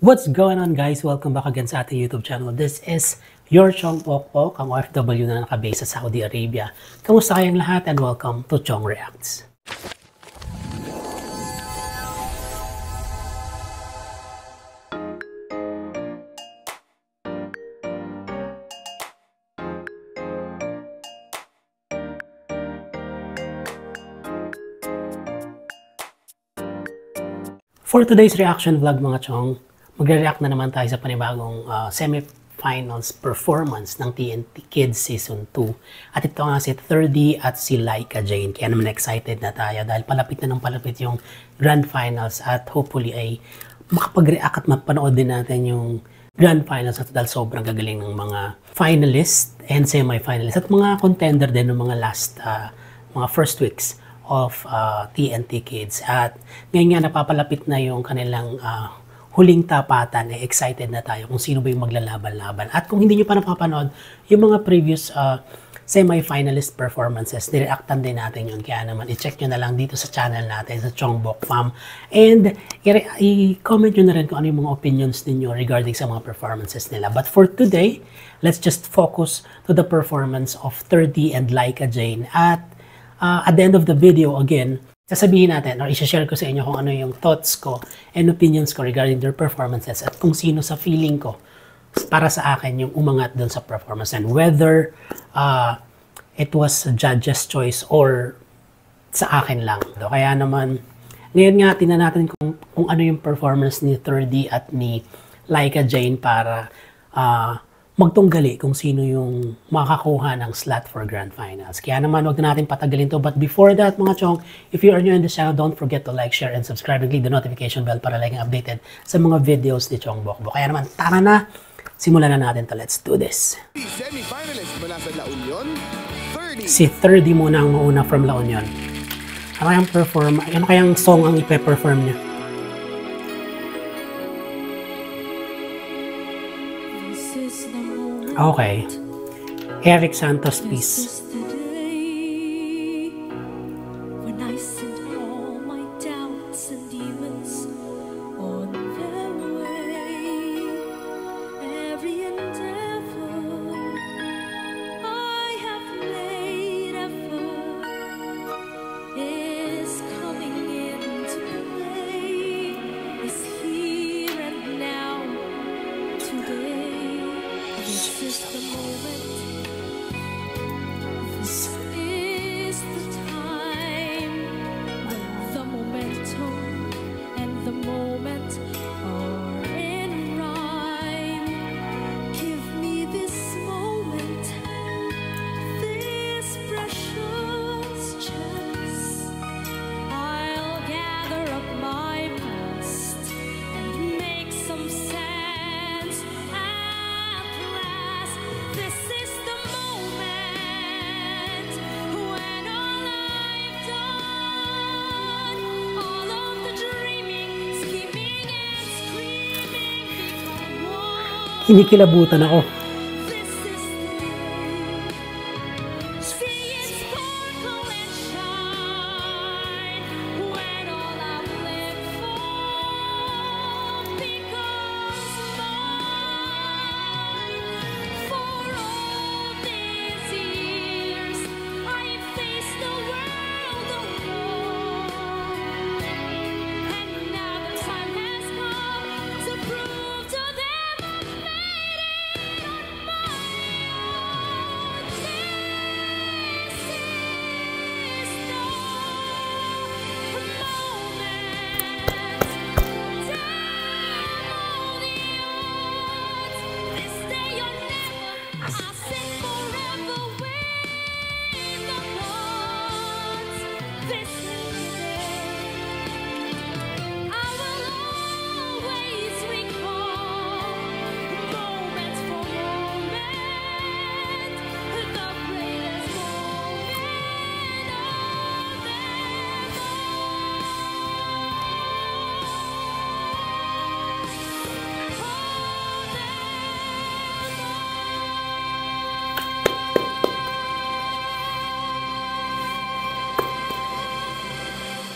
What's going on, guys? Welcome back again sa ating YouTube channel. This is your Chong Pokpok, ang OFW na nakabase sa Saudi Arabia. Kamusta kayong lahat and welcome to Chong Reacts. For today's reaction vlog, mga Chong, magre-react na naman tayo sa panibagong semi-finals performance ng TNT Kids Season 2. At ito nga si 3D at si Laika Jane. Kaya naman excited na tayo dahil palapit na ng palapit yung Grand Finals at hopefully ay makapag-react at mapanood din natin yung Grand Finals at dahil sobrang gagaling ng mga finalists and semi-finalists at mga contender din ng mga last, mga first weeks of TNT Kids. At ngayon nga napapalapit na yung kanilang huling tapatan, excited na tayo kung sino ba yung maglalaban-laban. At kung hindi nyo pa napapanood, yung mga previous semi-finalist performances, nireactan din natin yun. Kaya naman, i-check nyo na lang dito sa channel natin, sa Chong Bok Fam. And i-comment nyo na rin kung ano yung mga opinions ninyo regarding sa mga performances nila. But for today, let's just focus to the performance of 3D and Laika Jane. At the end of the video, again, sasabihin natin or i-share ko sa inyo kung ano yung thoughts ko and opinions ko regarding their performances at kung sino sa feeling ko para sa akin yung umangat dun sa performance and whether it was judge's choice or sa akin lang. Kaya naman, ngayon nga tingnan natin kung ano yung performance ni 3D at ni Laika Jane para magtunggali kung sino yung makakuha ng slot for Grand Finals. Kaya naman, huwag na natin patagalin to. But before that, mga Chong, if you are new in this channel, don't forget to like, share, and subscribe and click the notification bell para laging updated sa mga videos ni Chong Bokbok. Kaya naman, tara na! Simulan na natin to. Let's do this. Semi-finalist mula sa La Union, 3D. Si 3D muna ang mauna from La Union. Ano kayang song ang ipe-perform niya? Okay. Eric Santos, please. Kinikilabutan ako.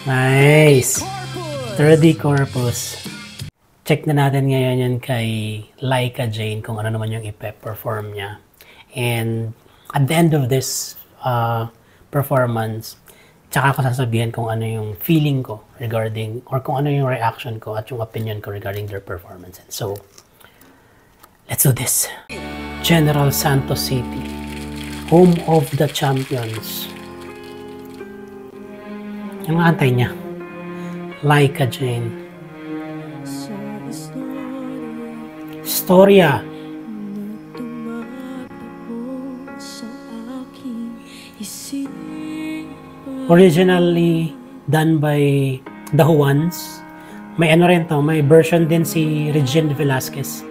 Nice! 3D Corpus. check na natin ngayon yan kay Laika Jane kung ano naman yung ipe-perform niya. And at the end of this performance, tsaka ako sasabihin kung ano yung feeling ko regarding, or kung ano yung reaction ko at yung opinion ko regarding their performance. So, let's do this. General Santos City, home of the champions. Yung antay niya, Laika Jane. Storya. Originally done by The Juans. May ano rin to, may version din si Regine Velasquez.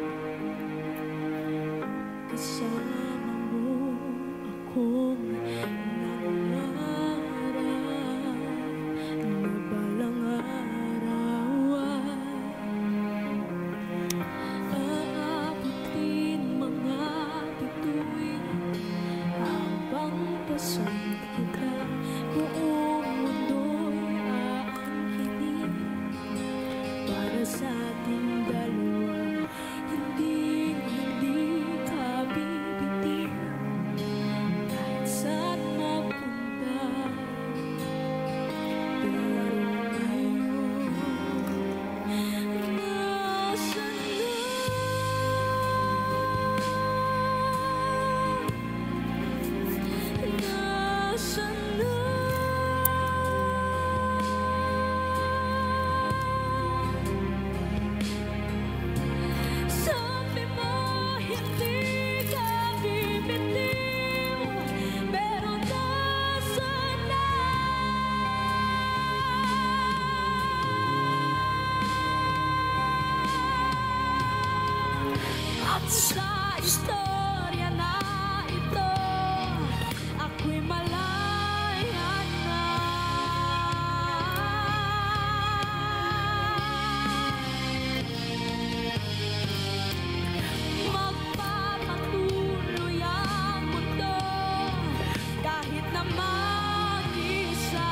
Sa istorya na ito, ako'y malaya na. Magpapatuloy ang mundo kahit na mag-isa.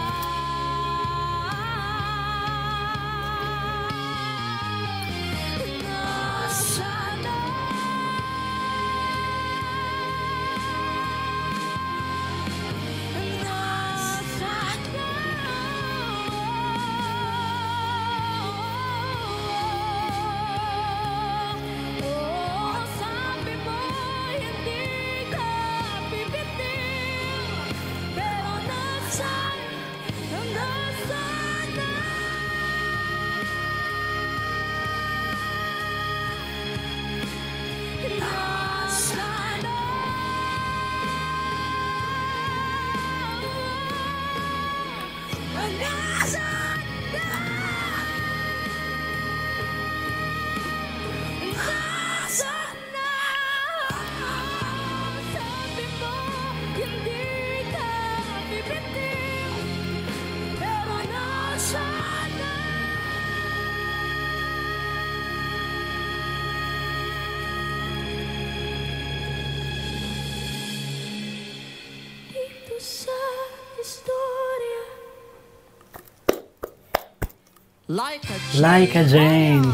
Laika Jane.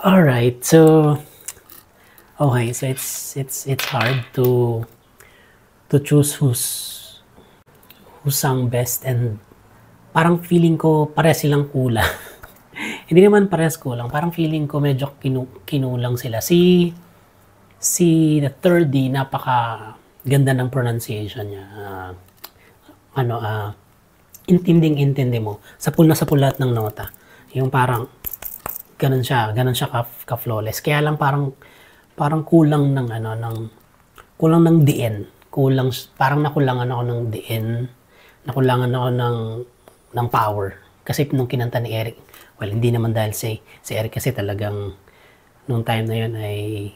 Alright, so okay, so it's hard to choose who's sang best, and parang feeling ko parehas silang kulang. Hindi naman parehas kulang, parang feeling ko medyo kinulang sila. Si the third D, napaka ganda ng pronunciation niya. Intinding-intindi mo. Sa lahat ng nota. Yung parang, ganun siya ka-flawless. Kaya lang parang kulang ng, kulang ng diin. Parang nakulangan ako ng diin. Nakulangan ako ng power. Kasi nung kinanta ni Eric, well, hindi naman dahil si Eric kasi talagang, nung time na yun ay,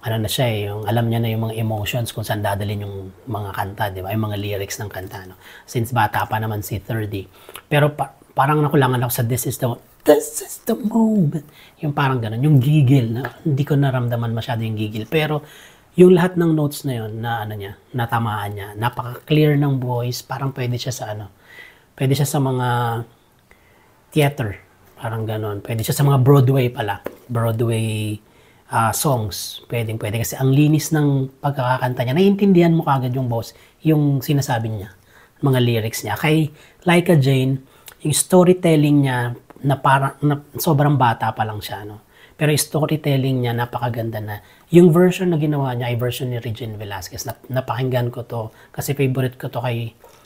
na siya yung alam niya na yung mga emotions kung saan dadalhin yung mga kanta, di ba? Yung mga lyrics ng kanta, no? Since bata pa naman si 30. Pero parang nakulangan ako sa this is the moment. Yung parang ganun, yung gigil, na hindi ko naramdaman masyado yung gigil. Pero yung lahat ng notes na yun, natamaan niya, napaka-clear ng voice, parang pwede siya sa mga theater. Parang ganon. Pwede siya sa mga Broadway pala. Broadway songs. Pwede kasi ang linis ng pagkakakanta niya. Naiintindihan mo kagad yung boss, yung sinasabi niya, mga lyrics niya. Kay Laika Jane, yung storytelling niya na sobrang bata pa lang siya, no? Pero yung storytelling niya napakaganda na. Yung version na ginawa niya ay version ni Regine Velasquez. Napakinggan ko to kasi favorite ko to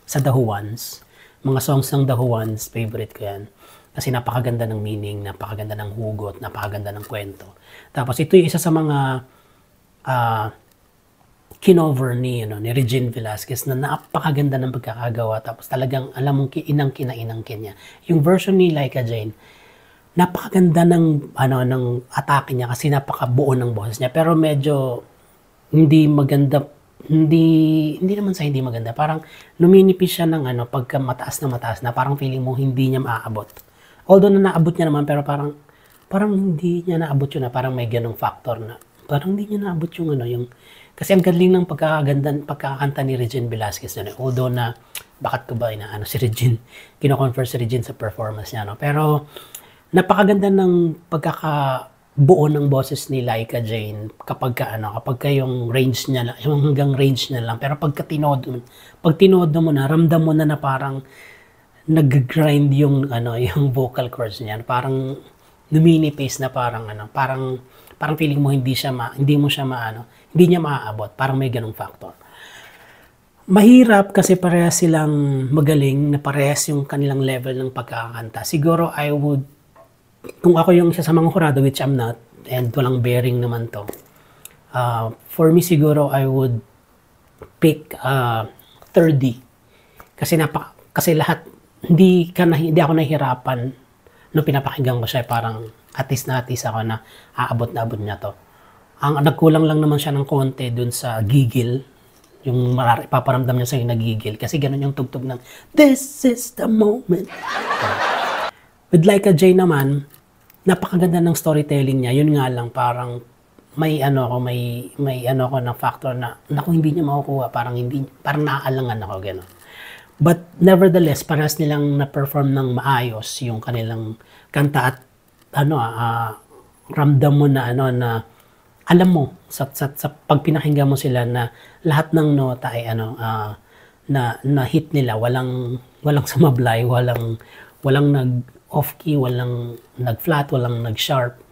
sa The Who Ones. Mga songs ng The Who Ones, favorite ko yan. Kasi napakaganda ng meaning, napakaganda ng hugot, napakaganda ng kwento. Tapos ito yung isa sa mga kinover ni Regine Velasquez na napakaganda ng pagkakagawa. Tapos talagang alam mong inangkin niya. Yung version ni Laika Jane, napakaganda ng atake niya kasi napakabuo ng boses niya. Pero medyo hindi maganda, hindi naman sa hindi maganda. Parang luminipis siya ng pagka mataas na parang feeling mo hindi niya maaabot. Although na naabot niya naman, pero parang hindi niya naabot yun na parang may ganong factor na parang hindi niya naabot yung kasi ang galing ng pagkakanta ni Regine Velasquez yun. Although na bakit ko ba si Regine, kino-confer si Regine sa performance niya, no? Pero napakaganda ng pagkakabuo ng boses ni Laika Jane kapag yung range niya lang, yung hanggang range niya lang. Pero pag tinodo mo na, ramdam mo na parang nag-grind yung vocal cords niya. Parang lumini-pace na parang feeling mo hindi niya maaabot. Parang may ganung factor. Mahirap kasi parehas silang magaling na parehas yung kanilang level ng pagkakanta. Siguro kung ako yung isa sa mga hurado, which I'm not, and walang bearing naman to, for me siguro I would pick 30. Kasi lahat, hindi ako nahihirapan nung pinapakinggan ko siya. Parang atis ako na aabot niya to. Ang nagkulang lang naman siya ng konti dun sa gigil. Yung paparamdam niya sa'yo nagigil. Kasi ganun yung tugtog ng "This is the moment." With Laika Jane naman, napakaganda ng storytelling niya. Yun nga lang, parang may na factor na naku, hindi niya makukuha. Parang naaalangan ako, gano'n. But nevertheless, parehas nilang na-perform ng maayos yung kanilang kanta at ramdam mo na alam mo sa pag pinakinggan mo sila na lahat ng nota ay na hit nila, walang sumablay, walang nag-off key, walang nag-flat, walang nag-sharp.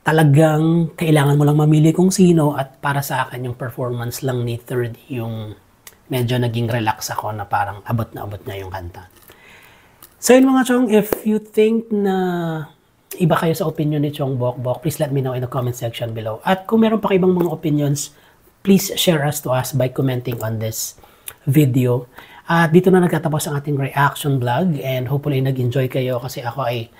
Talagang kailangan mo lang mamili kung sino, at para sa akin yung performance lang ni 30 yung medyo naging relax ako na parang abot na abot na yung kanta. So yun mga chong, if you think na iba kayo sa opinion ni Chong Bokbok, please let me know in the comment section below. At kung meron pa kayo ibang mga opinions, please share us to us by commenting on this video. At dito na nagtatapos ang ating reaction vlog, and hopefully nag-enjoy kayo kasi ako ay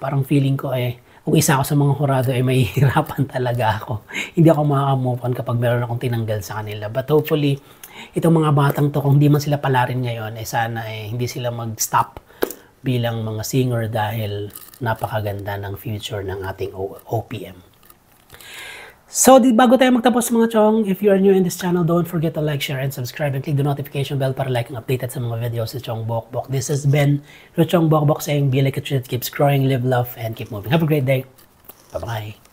parang feeling ko kung isa ako sa mga hurado ay mahihirapan talaga ako. Hindi ako makaka-move on kapag meron akong tinanggal sa kanila. But hopefully, itong mga batang to, kung hindi man sila palarin ngayon, sana hindi sila mag-stop bilang mga singer dahil napakaganda ng future ng ating OPM. So, bago tayo magtapos mga chong, if you are new in this channel, don't forget to like, share, and subscribe, and click the notification bell para like and updated sa mga videos ni Chong Bokbok. This has been Chong Bokbok saying, be like a tree that keeps growing, live, love, and keep moving. Have a great day. Bye-bye.